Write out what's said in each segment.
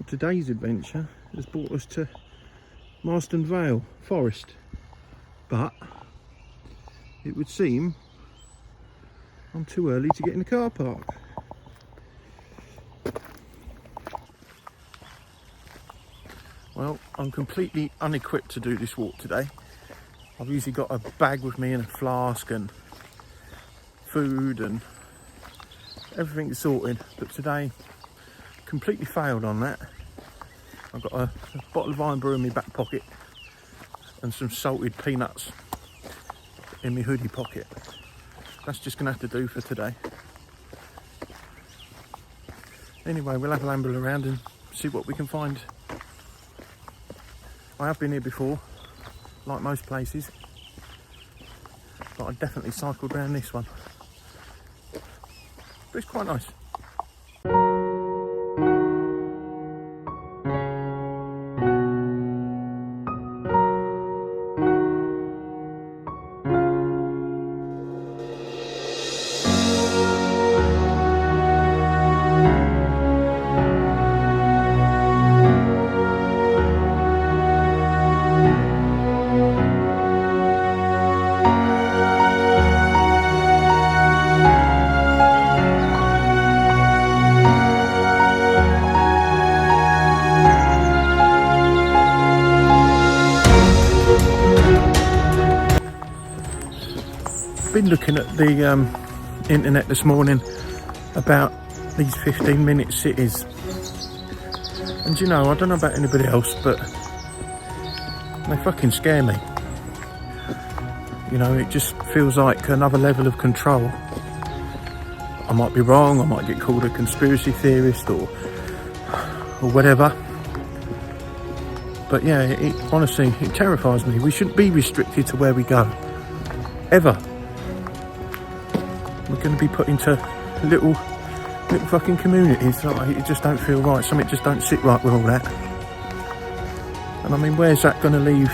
today's adventure has brought us to Marston Vale Forest, but it would seem I'm too early to get in the car park. Well, I'm completely unequipped to do this walk today. I've usually got a bag with me and a flask and food and everything sorted, but today completely failed on that. I've got a bottle of Iron Brew in my back pocket and some salted peanuts in my hoodie pocket. That's just gonna have to do for today. Anyway, we'll have a ramble around and see what we can find. I have been here before, like most places, but I definitely cycled around this one. But it's quite nice. Been looking at the internet this morning about these 15-minute cities, and you know, I don't know about anybody else, but they fucking scare me. You know, it just feels like another level of control. I might be wrong, I might get called a conspiracy theorist or whatever, but yeah, honestly, it terrifies me. We shouldn't be restricted to where we go, ever. We're going to be put into little fucking communities. Like, it just don't feel right. Something just don't sit right with all that. And I mean, where's that going to leave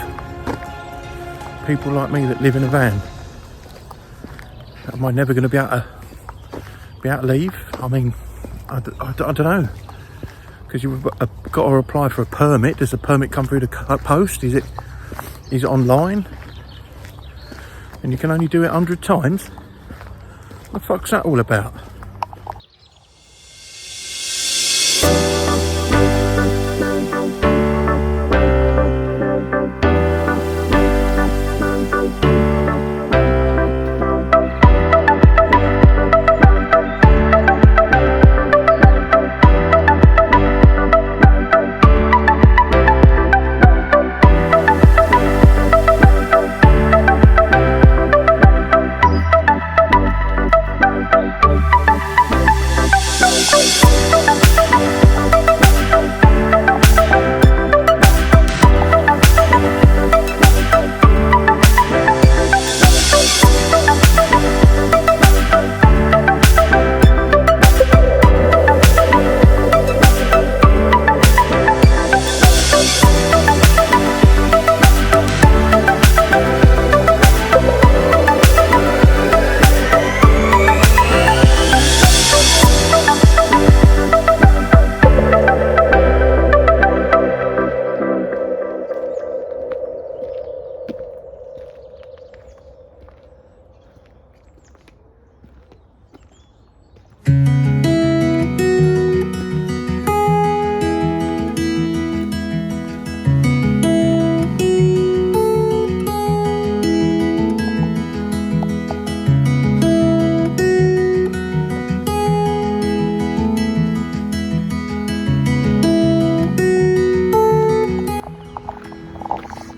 people like me that live in a van? Am I never going to be able to leave? I mean, I don't know. Because you've got to apply for a permit. Does the permit come through the post? Is it online? And you can only do it 100 times? What the fuck's that all about?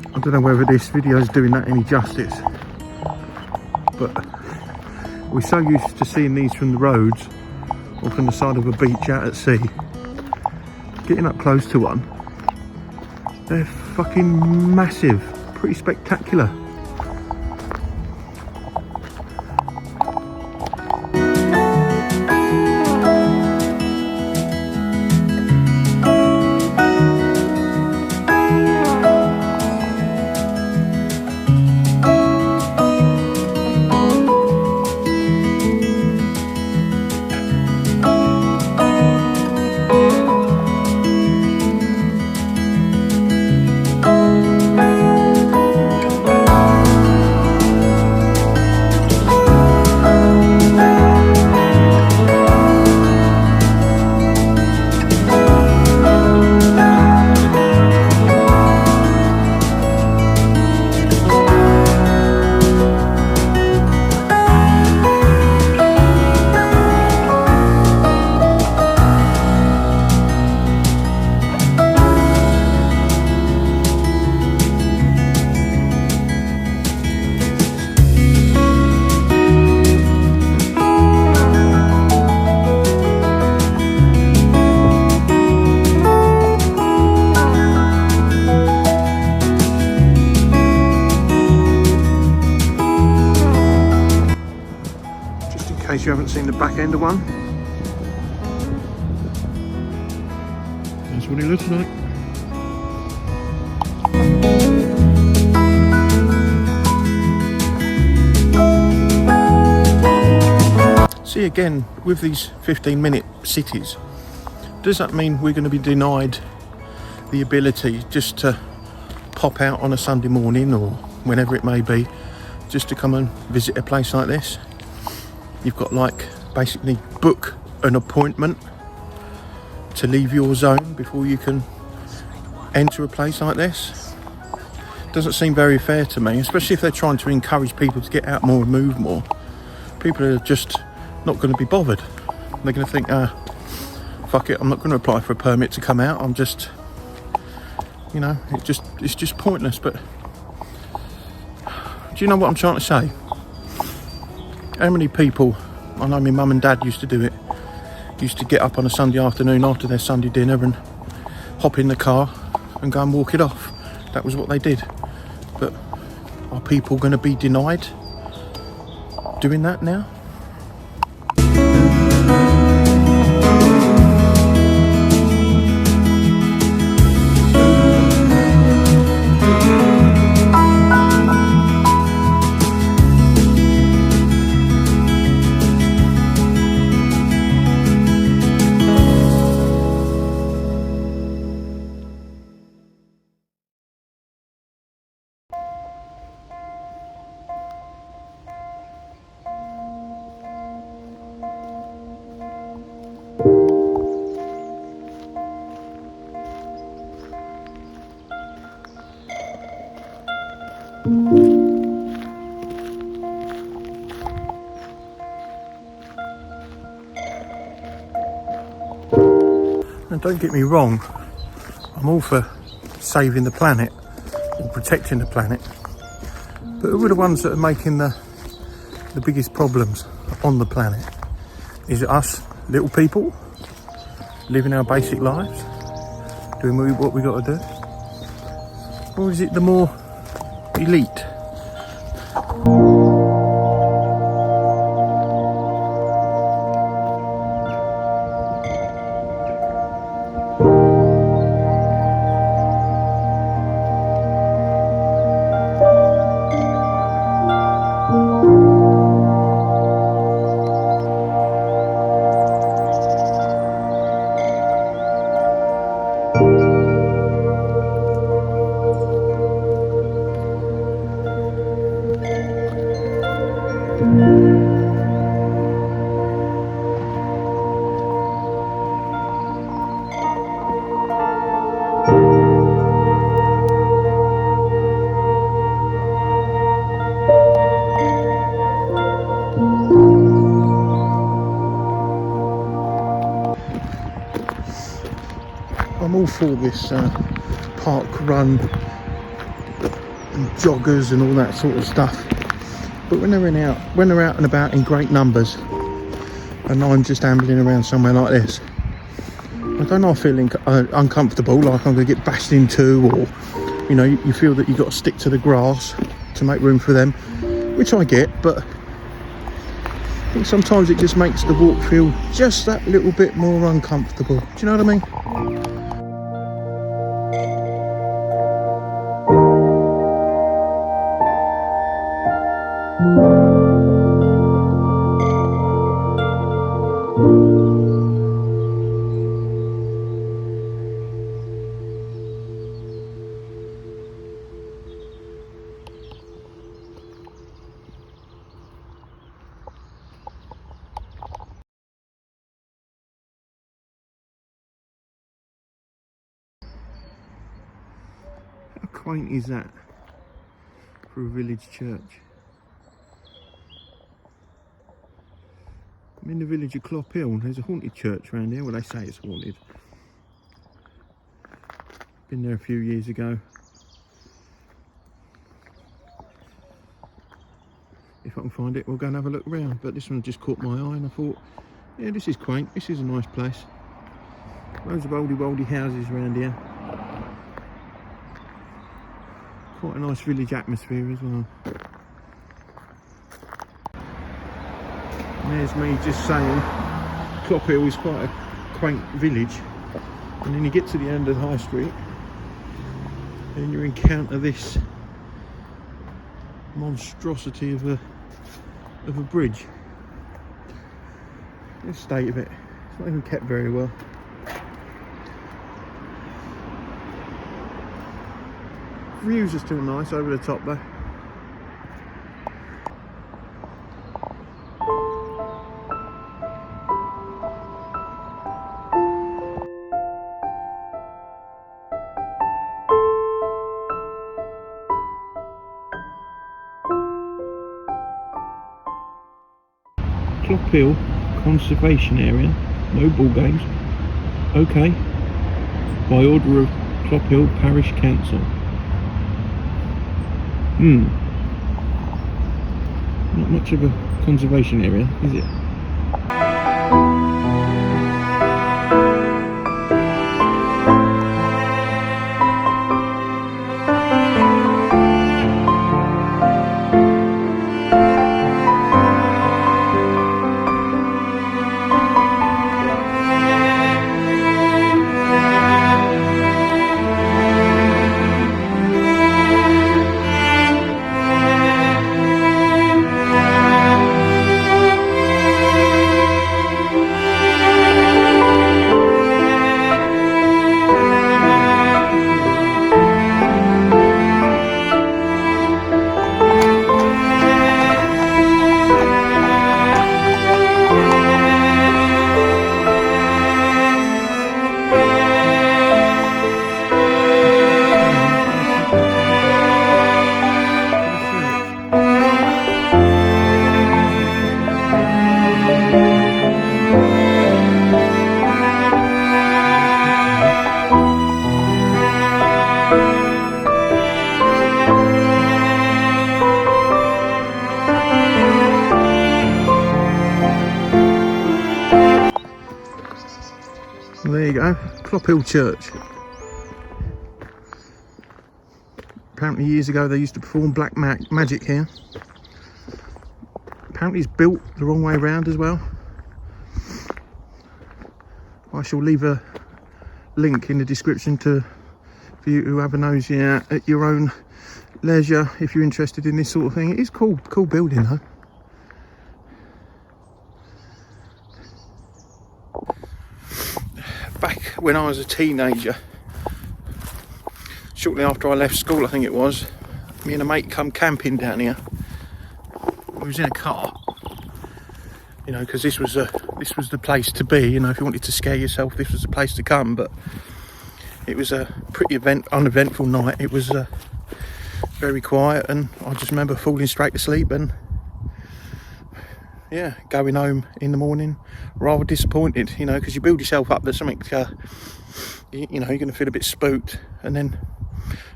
I don't know whether this video is doing that any justice, but we're so used to seeing these from the roads or from the side of a beach out at sea. Getting up close to one, they're fucking massive, pretty spectacular. back end of one. That's what it looks like. See, again, with these 15-minute cities, does that mean we're going to be denied the ability just to pop out on a Sunday morning or whenever it may be, just to come and visit a place like this? You've got like basically book an appointment to leave your zone before you can enter a place like this. Doesn't seem very fair to me, especially if they're trying to encourage people to get out more and move more. People are just not going to be bothered. They're going to think, fuck it, I'm not going to apply for a permit to come out. I'm just, you know, it's just pointless. But do you know what I'm trying to say? How many people, I know my mum and dad used to do it, used to get up on a Sunday afternoon after their Sunday dinner and hop in the car and go and walk it off. That was what they did. But are people going to be denied doing that now? And don't get me wrong, I'm all for saving the planet and protecting the planet, but who are the ones that are making the biggest problems on the planet? Is it us little people living our basic lives, doing what we got to do, or is it the more elite? I'm all for this park run and joggers and all that sort of stuff, but when they're out and about in great numbers and I'm just ambling around somewhere like this, I don't know, I feel uncomfortable, like I'm going to get bashed into, or you know, you feel that you've got to stick to the grass to make room for them, which I get, but I think sometimes it just makes the walk feel just that little bit more uncomfortable. Do you know what I mean? How quaint is that for a village church? I'm in the village of Clop Hill. There's a haunted church around here. Well, they say it's haunted. Been there a few years ago. If I can find it, we'll go and have a look around. But this one just caught my eye and I thought, yeah, this is quaint. This is a nice place. Loads of oldie houses around here. Quite a nice village atmosphere as well. And there's me just saying Clophill is quite a quaint village, and then you get to the end of the high street and you encounter this monstrosity of a bridge. The state of it, it's not even kept very well. Views are still nice over the top though. Clophill Conservation Area, no ball games. Okay. By order of Clophill Parish Council. Not much of a conservation area, is it? There you go, Clophill Church. Apparently years ago they used to perform black magic here. Apparently it's built the wrong way around as well. I shall leave a link in the description for you to have a nosy at your own leisure if you're interested in this sort of thing. It is cool building though. Back when I was a teenager, shortly after I left school I think it was, me and a mate come camping down here. We was in a car, you know, because this was the place to be, you know, if you wanted to scare yourself this was the place to come. But it was a pretty uneventful night. It was very quiet, and I just remember falling straight to sleep and yeah, going home in the morning rather disappointed, you know, because you build yourself up there's something you know, you're going to feel a bit spooked, and then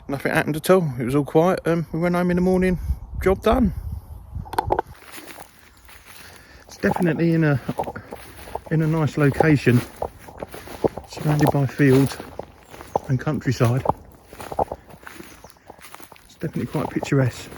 nothing happened at all. It was all quiet, and we went home in the morning, job done. It's definitely in a nice location, surrounded by fields and countryside. It's definitely quite picturesque.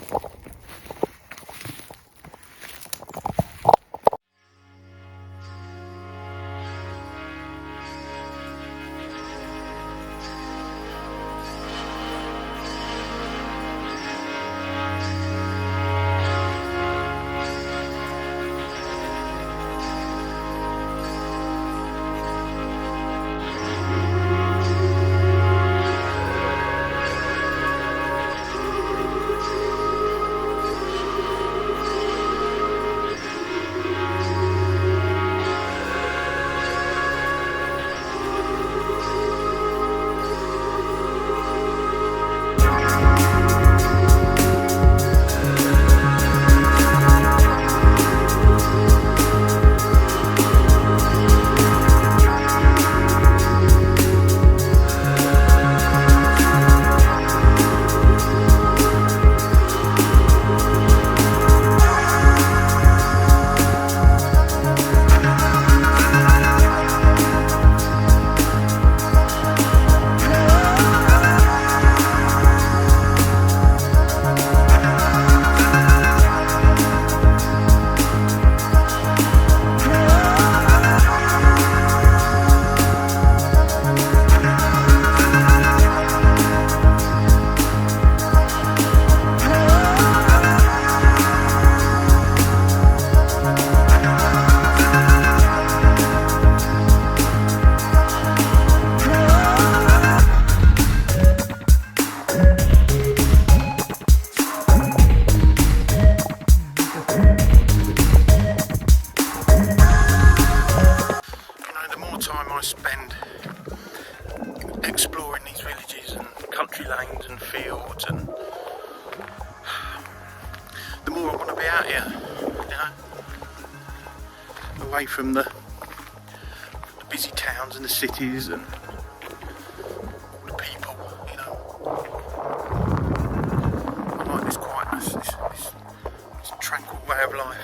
exploring these villages and country lanes and fields, and the more I want to be out here, you know, away from the busy towns and the cities and the people, you know. I like this quietness, this tranquil way of life.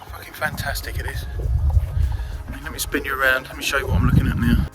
It's fucking fantastic it is. I mean, let me spin you around, let me show you what I'm looking at now.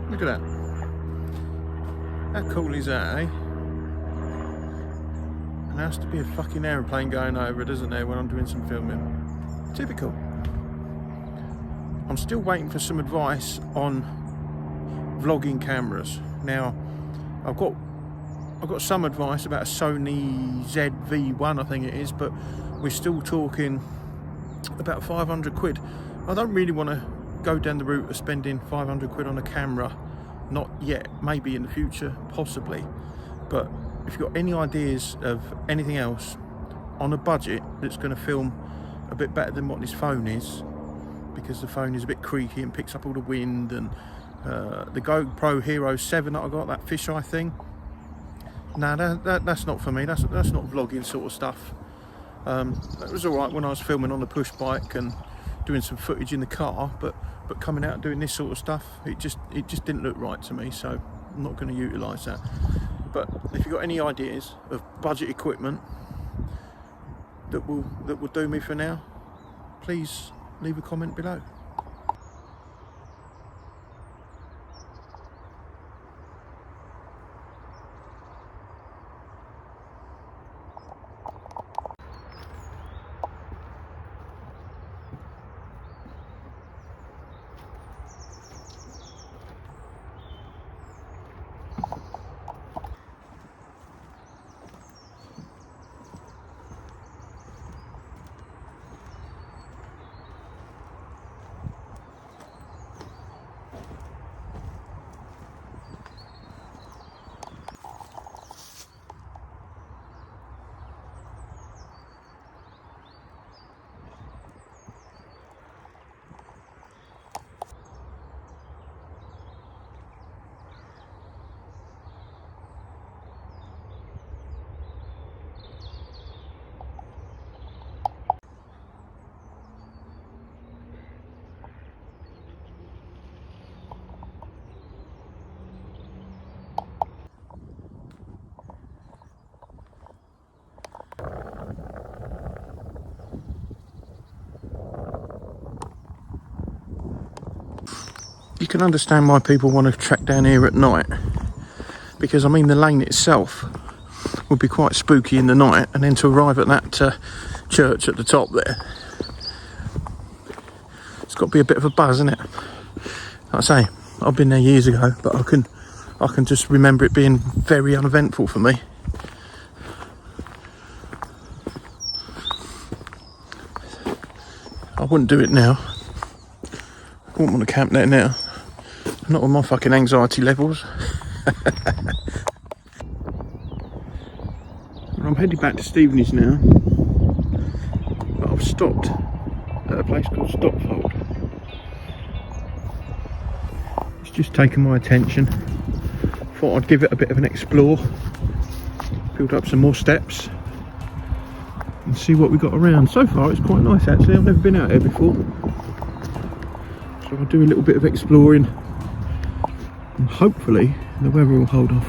Look at that. How cool is that, eh? And there has to be a fucking aeroplane going over, doesn't there, when I'm doing some filming? Typical. I'm still waiting for some advice on vlogging cameras. Now, I've got some advice about a Sony ZV-1, I think it is, but we're still talking about 500 quid. I don't really want to go down the route of spending 500 quid on a camera. Not yet, maybe in the future, possibly. But if you've got any ideas of anything else on a budget that's going to film a bit better than what this phone is, because the phone is a bit creaky and picks up all the wind, and the GoPro Hero 7 that I got, that fisheye thing, no, that's not for me. That's not vlogging sort of stuff. That was alright when I was filming on the push bike and doing some footage in the car, but coming out and doing this sort of stuff, it just didn't look right to me, so I'm not going to utilise that. But if you've got any ideas of budget equipment that will do me for now, please leave a comment below. You can understand why people want to track down here at night, because I mean the lane itself would be quite spooky in the night, and then to arrive at that church at the top there, it's got to be a bit of a buzz, isn't it? Like I say, I've been there years ago, but I can just remember it being very uneventful for me. I wouldn't do it now. I wouldn't want to camp there now. Not with my fucking anxiety levels. I'm heading back to Stevenage now, but I've stopped at a place called Stopfold. It's just taken my attention. Thought I'd give it a bit of an explore, build up some more steps and see what we got around. So far it's quite nice actually. I've never been out here before, so I'll do a little bit of exploring and hopefully the weather will hold off.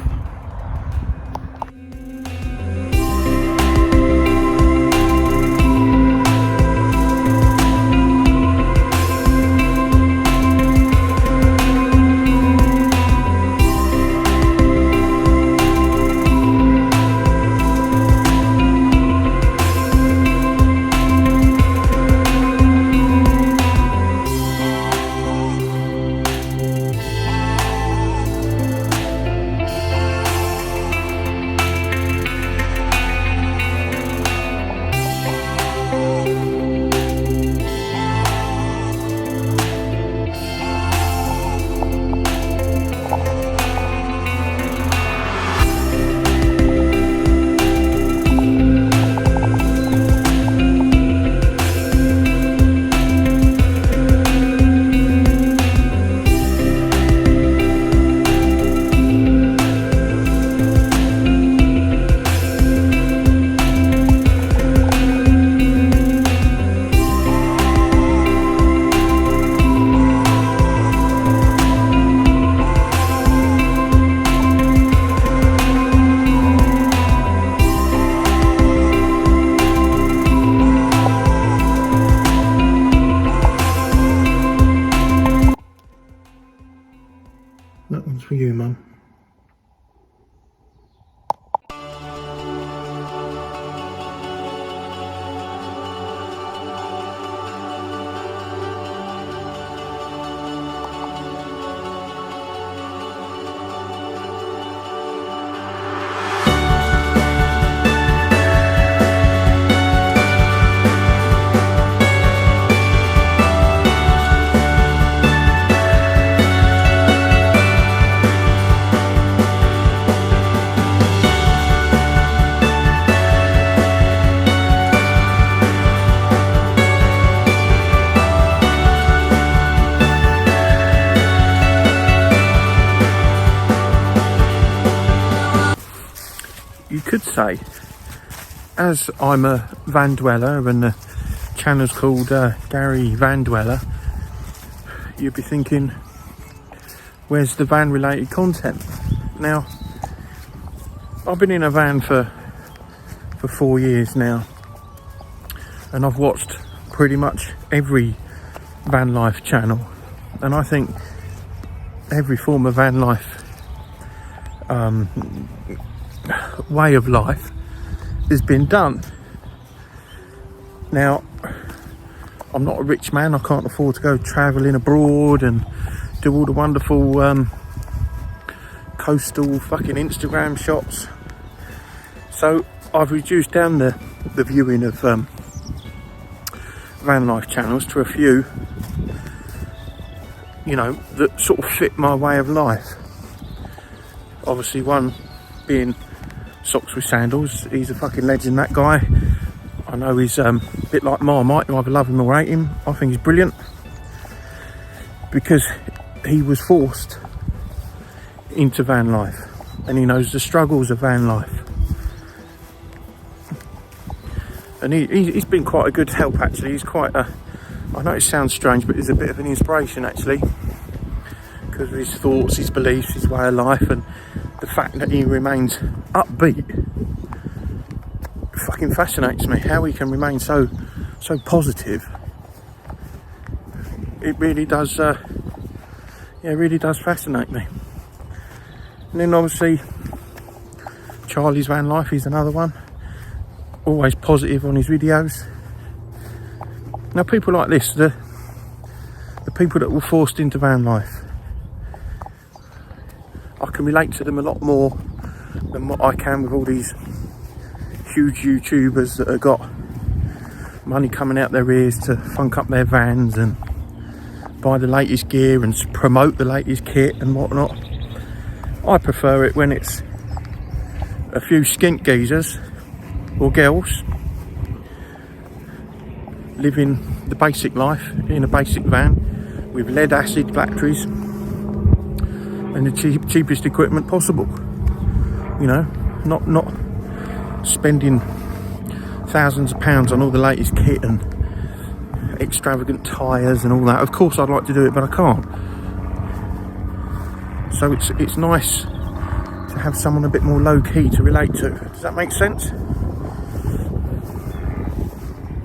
you could say, as I'm a van dweller and the channel's called Gary Van Dweller, you'd be thinking, where's the van related content? Now, I've been in a van for 4 years now, and I've watched pretty much every van life channel, and I think every form of van life way of life has been done. Now, I'm not a rich man, I can't afford to go travelling abroad and do all the wonderful coastal fucking Instagram shots. So I've reduced down the viewing of van life channels to a few, you know, that sort of fit my way of life. Obviously, one being Socks with Sandals. He's a fucking legend, that guy. I know he's a bit like Marmite. You either love him or hate him. I think he's brilliant because he was forced into van life and he knows the struggles of van life. And he's been quite a good help, actually. He's quite a, I know it sounds strange, but he's a bit of an inspiration, actually, because of his thoughts, his beliefs, his way of life, and the fact that he remains upbeat fucking fascinates me. How he can remain so positive, it really does. Yeah, it really does fascinate me. And then obviously Charlie's Van Life, he's another one. Always positive on his videos. Now, people like this, the people that were forced into van life, I can relate to them a lot more than what I can with all these huge YouTubers that have got money coming out their ears to funk up their vans and buy the latest gear and promote the latest kit and whatnot. I prefer it when it's a few skint geezers or girls living the basic life in a basic van with lead acid batteries and the cheapest equipment possible. You know, not spending thousands of pounds on all the latest kit and extravagant tyres and all that. Of course I'd like to do it, but I can't. So it's nice to have someone a bit more low-key to relate to. Does that make sense?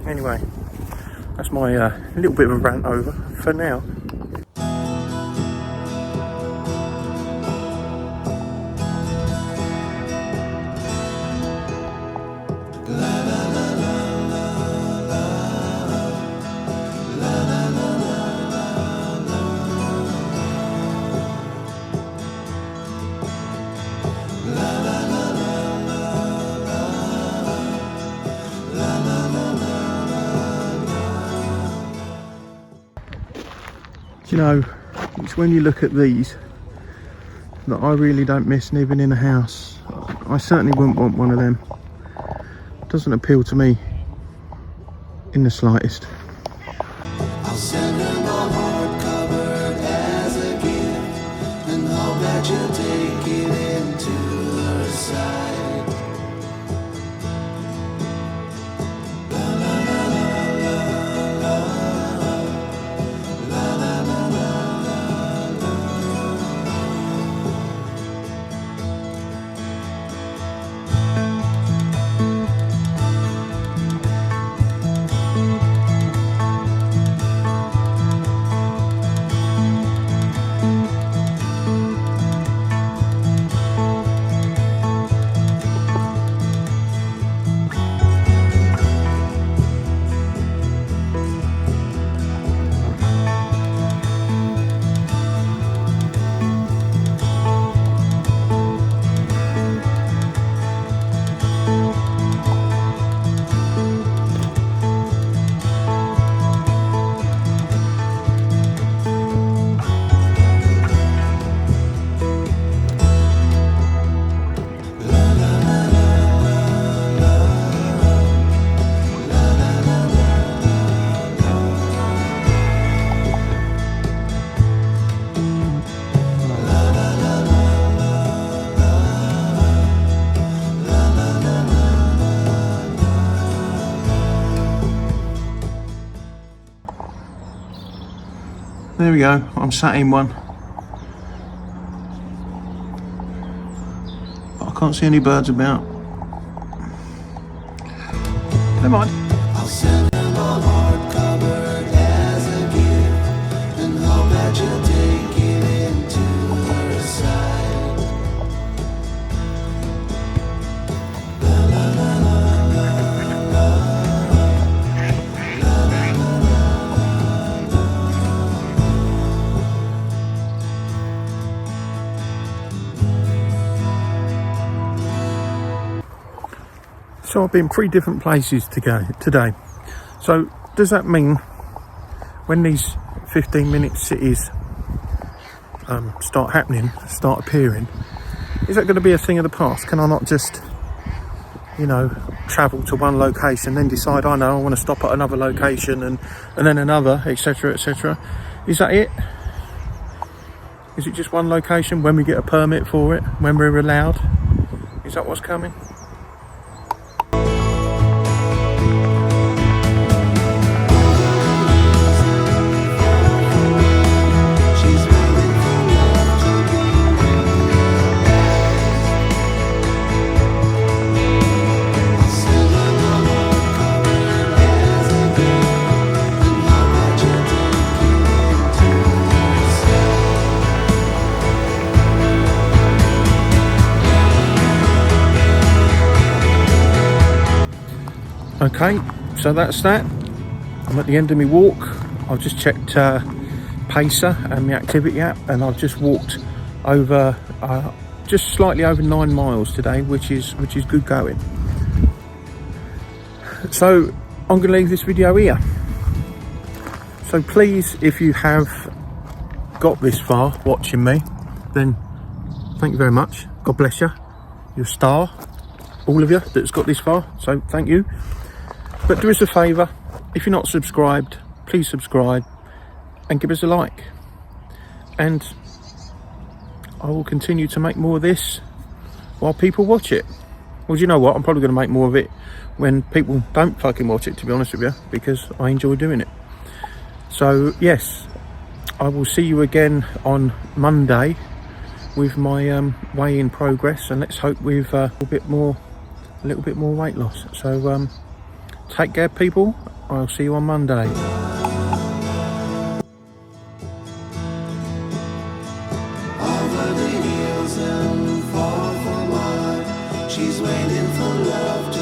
Anyway, that's my little bit of a rant over for now. You know, it's when you look at these that I really don't miss living in a house. I certainly wouldn't want one of them. It doesn't appeal to me in the slightest. I'll send her my heart covered as a gift and hope that you'll take it into her side. There we go, I'm sat in one. But I can't see any birds about. Never mind. I'll send him a heart covered as a gift, and hope that you'll take it into her side. So I've been 3 different places today. So does that mean when these 15-minute cities start appearing, is that going to be a thing of the past? Can I not just, you know, travel to one location, then decide, I know I want to stop at another location and then another, etc, etc? Is that it? Is it just one location when we get a permit for it, when we're allowed? Is that what's coming? Okay, so that's that. I'm at the end of my walk. I've just checked Pacer and the activity app, and I've just walked over just slightly over 9 miles today, which is good going. So I'm going to leave this video here. So please, if you have got this far watching me, then thank you very much. God bless you. You're a star, all of you that's got this far. So thank you. But do us a favour, if you're not subscribed, please subscribe and give us a like. And I will continue to make more of this while people watch it. Well, do you know what? I'm probably going to make more of it when people don't fucking watch it, to be honest with you, because I enjoy doing it. So, yes, I will see you again on Monday with my weigh-in progress, and let's hope with a little bit more weight loss. So, take care, people. I'll see you on Monday. Over the hills and far from mine, she's waiting for love to